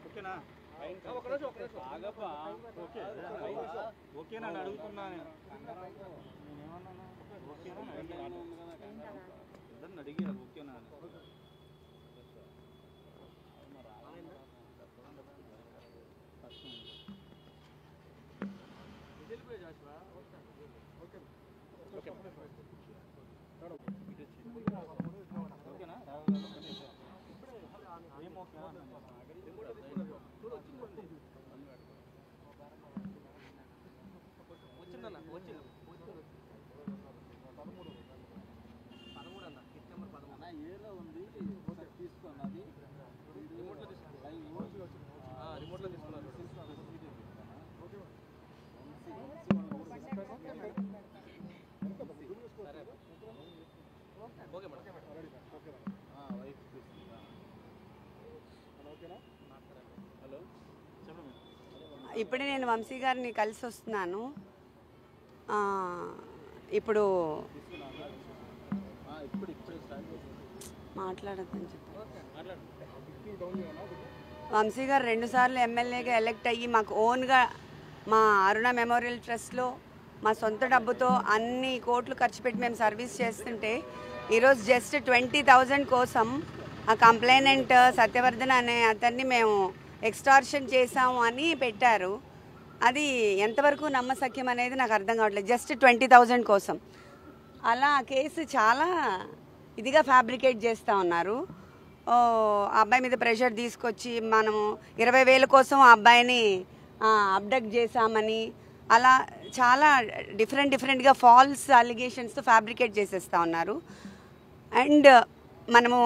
ఓకేనా ఓకేనా అడుగుతున్నా ఇద్దరిని అడిగారు ఓకేనా ఓకేనా ఏం ఓకేనా వచ్చిందన్న వచ్చింది 13 అన్న కిట్ నెంబర్ 13 అన్న ఏలో ఉంది తీసుకున్నది రిమోట్లో తీసుకున్నారు రిమోట్లో తీసుకున్నారు ఓకే మేడం వైఫ్ హలో చెప్పండి. ఇప్పుడే నేను వంశీ గారిని కలిసి వస్తున్నాను. ఇప్పుడు మాట్లాడద్దని చెప్పారు. వంశీ గారు 2 సార్లు ఎమ్మెల్యేగా ఎలక్ట్ అయ్యి మాకు ఓన్గా మా అరుణ మెమోరియల్ ట్రస్ట్లో మా సొంత డబ్బుతో అన్ని కోట్లు ఖర్చు పెట్టి మేము సర్వీస్ చేస్తుంటే ఈరోజు జస్ట్ 20,000 కోసం ఆ కంప్లైనెంట్ సత్యవర్ధన్ అనే అతన్ని మేము ఎక్స్టార్షన్ చేసాము అని పెట్టారు. అది ఎంతవరకు నమ్మసక్యం అనేది నాకు అర్థం కావట్లేదు. జస్ట్ 20,000 కోసం అలా కేసు చాలా ఇదిగా ఫ్యాబ్రికేట్ చేస్తూ ఉన్నారు. ఆ అబ్బాయి మీద ప్రెషర్ తీసుకొచ్చి మనము 20,000 కోసం ఆ అబ్బాయిని అబ్డక్ట్ చేశామని అలా చాలా డిఫరెంట్గా ఫాల్స్ అలిగేషన్స్తో ఫ్యాబ్రికేట్ చేసేస్తూ ఉన్నారు. అండ్ మనము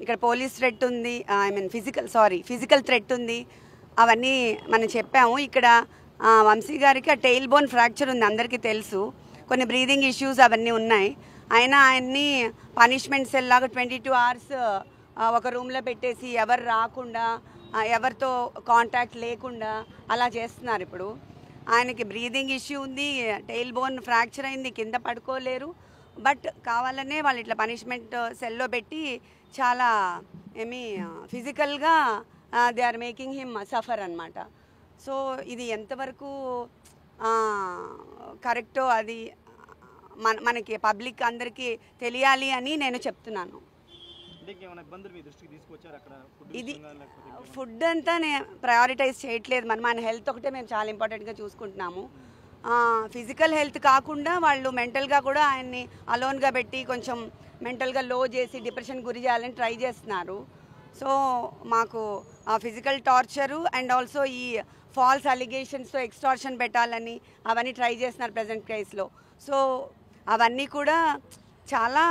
ఇక్కడ పోలీస్ థ్రెట్ ఉంది, ఐ మీన్ ఫిజికల్ థ్రెట్ ఉంది, అవన్నీ మనం చెప్పాము. ఇక్కడ వంశీ గారికి ఆ టెయిల్ బోన్ ఫ్రాక్చర్ ఉంది, అందరికీ తెలుసు. కొన్ని బ్రీదింగ్ ఇష్యూస్ అవన్నీ ఉన్నాయి. అయినా ఆయన్ని పనిష్మెంట్ సెల్ లాగా 22 hours ఒక రూమ్లో పెట్టేసి ఎవరు రాకుండా ఎవరితో కాంటాక్ట్ లేకుండా అలా చేస్తున్నారు. ఇప్పుడు ఆయనకి బ్రీదింగ్ ఇష్యూ ఉంది, టెయిల్ బోన్ ఫ్రాక్చర్ అయింది, కింద పడుకోలేరు. బట్ కావాలనే వాళ్ళు ఇట్లా పనిష్మెంట్ సెల్లో పెట్టి చాలా ఫిజికల్గా they are making him suffer అన్నమాట. సో ఇది ఎంతవరకు కరెక్టో అది మనకి పబ్లిక్ అందరికీ తెలియాలి అని నేను చెప్తున్నాను. ఇది ఫుడ్ అంతా నేను ప్రయారిటైజ్ చేయట్లేదు. మన హెల్త్ ఒకటే మేము చాలా ఇంపార్టెంట్గా చూసుకుంటున్నాము. ఫిజికల్ హెల్త్ కాకుండా వాళ్ళు మెంటల్గా కూడా ఆయన్ని అలోన్గా పెట్టి కొంచెం మెంటల్గా లో చేసి డిప్రెషన్ గురి చేయాలని ట్రై చేస్తున్నారు. సో మాకు ఫిజికల్ టార్చరు అండ్ ఆల్సో ఈ ఫాల్స్ అలిగేషన్స్తో ఎక్స్టార్షన్ పెట్టాలని అవన్నీ ట్రై చేస్తున్నారు ప్రజెంట్ కేసులో. సో అవన్నీ కూడా చాలా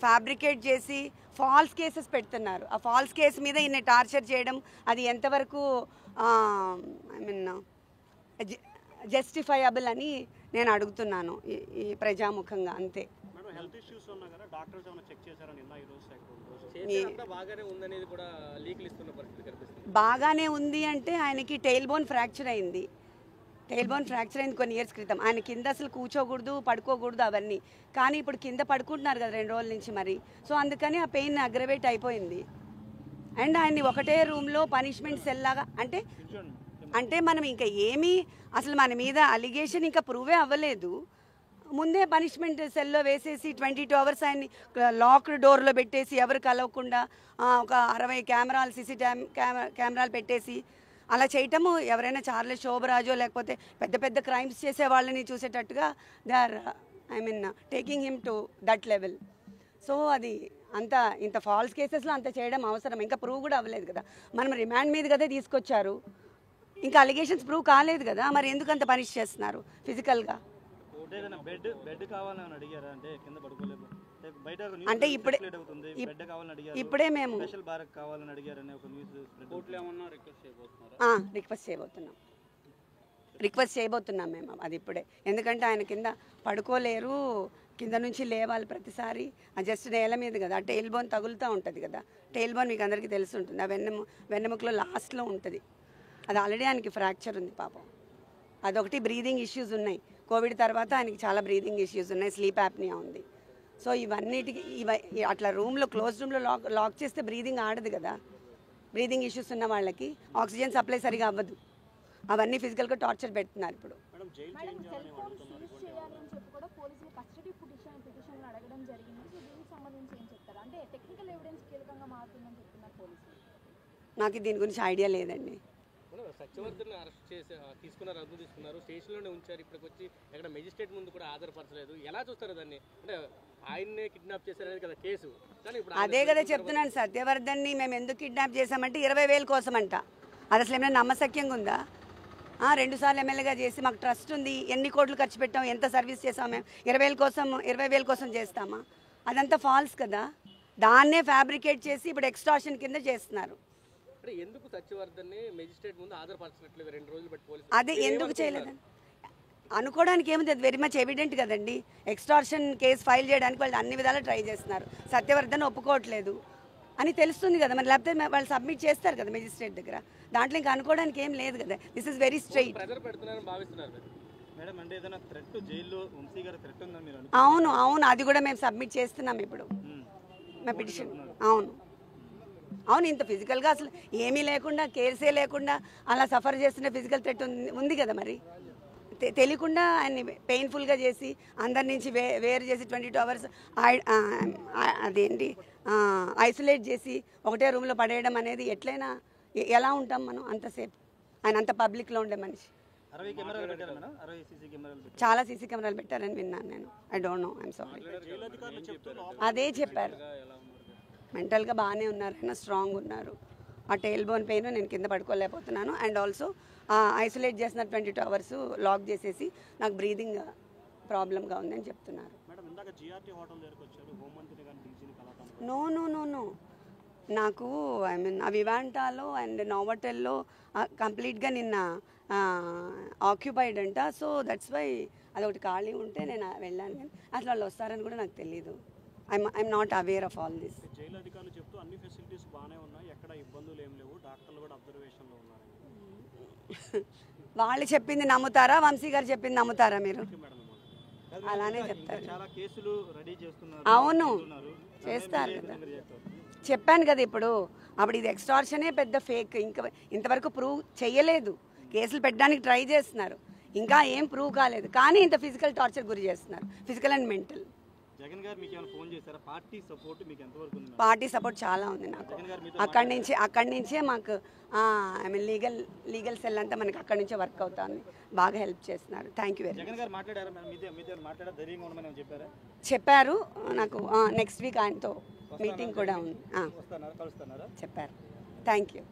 ఫ్యాబ్రికేట్ చేసి ఫాల్స్ కేసెస్ పెడుతున్నారు. ఆ ఫాల్స్ కేసు మీద ఈయన టార్చర్ చేయడం అది ఎంతవరకు ఐ మీన్ జస్టిఫైయబుల్ అని నేను అడుగుతున్నాను ఈ ప్రజాముఖంగా. అంతే. బాగానే ఉంది అంటే ఆయనకి టెయిల్ బోన్ ఫ్రాక్చర్ అయింది. కొన్ని ఇయర్స్ క్రితం. ఆయన కింద అసలు కూర్చోకూడదు, పడుకోకూడదు అవన్నీ. కానీ ఇప్పుడు కింద పడుకుంటున్నారు కదా 2 రోజుల నుంచి మరి. సో అందుకని ఆ పెయిన్ అగ్రవేట్ అయిపోయింది. అండ్ ఆయన్ని ఒకటే రూమ్లో పనిష్మెంట్ సెల్ లాగా అంటే మనం ఇంకా ఏమీ అసలు మన మీద అలిగేషన్ ఇంకా ప్రూవే అవ్వలేదు. ముందే పనిష్మెంట్ సెల్లో వేసేసి 22 hours ఆయన్ని లాక్డ్ డోర్లో పెట్టేసి ఎవరు కలవకుండా ఒక 60 కెమెరాలు కెమెరాలు పెట్టేసి అలా చేయటము ఎవరైనా చార్లెస్ శోభరాజో లేకపోతే పెద్ద క్రైమ్స్ చేసే వాళ్ళని చూసేటట్టుగా they are I mean taking him to that level. So అది ఇంత ఫాల్స్ కేసెస్లో అంత చేయడం అవసరం? ఇంకా ప్రూవ్ కూడా అవ్వలేదు కదా. మనం రిమాండ్ మీద కదా తీసుకొచ్చారు, ఇంకా అలిగేషన్స్ ప్రూవ్ కాలేదు కదా. మరి ఎందుకు అంత పనిష్ చేస్తున్నారు ఫిజికల్గా? అంటే ఇప్పుడే మేము రిక్వెస్ట్ చేయబోతున్నాం మేము అది ఇప్పుడే. ఎందుకంటే ఆయన కింద పడుకోలేరు, కింద నుంచి లేవాలి ప్రతిసారి. జస్ట్ నేల మీద కదా, ఆ టెయిల్ బోన్ తగులుతూ ఉంటుంది కదా. టెయిల్ బోన్ మీకు అందరికీ తెలిసి ఉంటుంది, ఆ వెన్నెముకలో లాస్ట్లో ఉంటుంది. అది ఆల్రెడీ ఆయనకి ఫ్రాక్చర్ ఉంది పాపం. అదొకటి. బ్రీదింగ్ ఇష్యూస్ ఉన్నాయి. కోవిడ్ తర్వాత ఆయనకి చాలా బ్రీదింగ్ ఇష్యూస్ ఉన్నాయి, స్లీప్ యాప్నియా ఉంది. సో ఇవన్నిటికి అట్లా క్లోజ్ రూమ్లో లాక్ చేస్తే బ్రీదింగ్ ఆడదు కదా. బ్రీదింగ్ ఇష్యూస్ ఉన్న వాళ్ళకి ఆక్సిజన్ సప్లై సరిగా అవ్వదు. అవన్నీ ఫిజికల్గా టార్చర్ పెడుతున్నారు ఇప్పుడు. నాకు దీని గురించి ఐడియా లేదండి. సత్యవర్ధన్ అరెస్ట్ చేసి తీసుకున్నారు స్టేషన్లోనే ఉంచారు. ఇప్పటికి వచ్చి ఎక్కడ మెజిస్ట్రేట్ ముందు కూడా ఆధారపరచలేదు. ఎలా చూస్తారు దాన్ని? అంటే ఆయన్నే కిడ్నాప్ చేశారనేది కదా కేసు. కానీ ఇప్పుడు అదే కదా చెప్తున్నాను, సత్యవర్ధన్ని మేము ఎందుకు కిడ్నాప్ చేశామంటే 20,000 కోసం అంట. అది అసలు ఏమైనా నమ్మశక్యంగా ఉందా? 2 సార్లు ఎమ్మెల్యేగా చేసి మాకు ట్రస్ట్ ఉంది, ఎన్ని కోట్లు ఖర్చు పెట్టాం, ఎంత సర్వీస్ చేసాం, మేము 20,000 కోసం చేస్తామా? అదంతా ఫాల్స్ కదా. దాన్నే ఫ్యాబ్రికేట్ చేసి ఇప్పుడు ఎక్స్టార్షన్ కింద చేస్తున్నారు. ఎందుకు సత్యవర్ధన్ని మెజిస్ట్రేట్ ముందు ఆధారపరచట్లేదు? 2 రోజులు బట్టి పోలీసులు అదే ఎందుకు చేయలేదని అనుకోవడానికి ఏముంది, అది వెరీ మచ్ ఎవిడెంట్ కదండి. ఎక్స్టార్షన్ కేసు ఫైల్ చేయడానికి వాళ్ళు అన్ని విధాలు ట్రై చేస్తున్నారు. సత్యవర్ధన్ ఒప్పుకోవట్లేదు అని తెలుస్తుంది కదా మరి, లేకపోతే వాళ్ళు సబ్మిట్ చేస్తారు కదా మెజిస్ట్రేట్ దగ్గర. దాంట్లో ఇంకా అనుకోవడానికి ఏం లేదు కదా. This is very straight. అవును అవును, అది కూడా మేము సబ్మిట్ చేస్తున్నాం ఇప్పుడు మా పిటిషన్. అవును ఇంత ఫిజికల్గా అసలు ఏమీ లేకుండా, కేసే లేకుండా అలా సఫర్ చేస్తున్న ఫిజికల్ థ్రెట్ ఉంది కదా మరి. తెలియకుండా ఆయన్ని పెయిన్ఫుల్గా చేసి అందరి నుంచి వేరు చేసి 22 hours అదేంటి ఐసోలేట్ చేసి ఒకటే రూమ్లో పడేయడం అనేది ఎట్లయినా ఎలా ఉంటాం మనం అంతసేపు? ఆయన అంత పబ్లిక్లో ఉండే మనిషి. చాలా సీసీ కెమెరాలు పెట్టారని విన్నాను నేను. I don't know, I'm sorry. అదే చెప్పారు, మెంటల్గా బాగానే ఉన్నారు, ఆయన స్ట్రాంగ్ ఉన్నారు. ఆ టెయిల్ బోన్ పెయిన్ నేను కింద పడుకోలేకపోతున్నాను. అండ్ ఆల్సో ఐసోలేట్ చేసిన 22 hours లాక్ చేసేసి నాకు బ్రీదింగ్ ప్రాబ్లంగా ఉందని చెప్తున్నారు. నో నో నో నో, నాకు ఐ మీన్ వివాంటాలో అండ్ నోవటెల్లో కంప్లీట్గా నిన్న ఆక్యుపైడ్ అంట. సో దట్స్ వై అదొకటి ఖాళీ ఉంటే నేను వెళ్ళాను. కానీ అసలు వాళ్ళు వస్తారని కూడా నాకు తెలీదు. I'm not aware of all this. Jail అధికారులు చెప్తూ అన్ని ఫెసిలిటీస్ బాగానే ఉన్నాయి, ఎక్కడ ఇబ్బందులు ఏం లేవు, డాక్టర్లు కూడా అబ్జర్వేషన్లో ఉన్నారు. వాళ్ళు చెప్పింది నమ్ముతారా, వంశీ గారు చెప్పింది నమ్ముతారా మీరు? అలానే చెప్తారు. అవును చేస్తారు కదా, చెప్పాను కదా ఇప్పుడు. అప్పుడు ఇది ఎక్స్టార్షనే పెద్ద ఫేక్. ఇంకా ఇంతవరకు ప్రూవ్ చేయలేదు. కేసులు పెట్టడానికి ట్రై చేస్తున్నారు, ఇంకా ఏం ప్రూవ్ కాలేదు. కానీ ఇంత ఫిజికల్ టార్చర్ గురి చేస్తున్నారు, ఫిజికల్ అండ్ మెంటల్. జగన్ గారు మీకు ఏమైనా ఫోన్ చేశారా? పార్టీ సపోర్ట్ మీకు ఎంతవరకు ఉంది? పార్టీ సపోర్ట్ చాలా ఉంది నాకు. అక్కడి నుంచే మాకు ఐ మీన్ లీగల్ సెల్ అంతా మనకి అక్కడి నుంచే వర్క్ అవుతుంది. బాగా హెల్ప్ చేస్తున్నారు. Thank you very much. Jagan గారు మాట్లాడారా? మాట్లాడారు, ధైర్యంగా ఉండమని చెప్పారా? చెప్పారు నాకు. నెక్స్ట్ వీక్ ఆయనతో మీటింగ్ కూడా ఉంది. చెప్పారు. Thank you.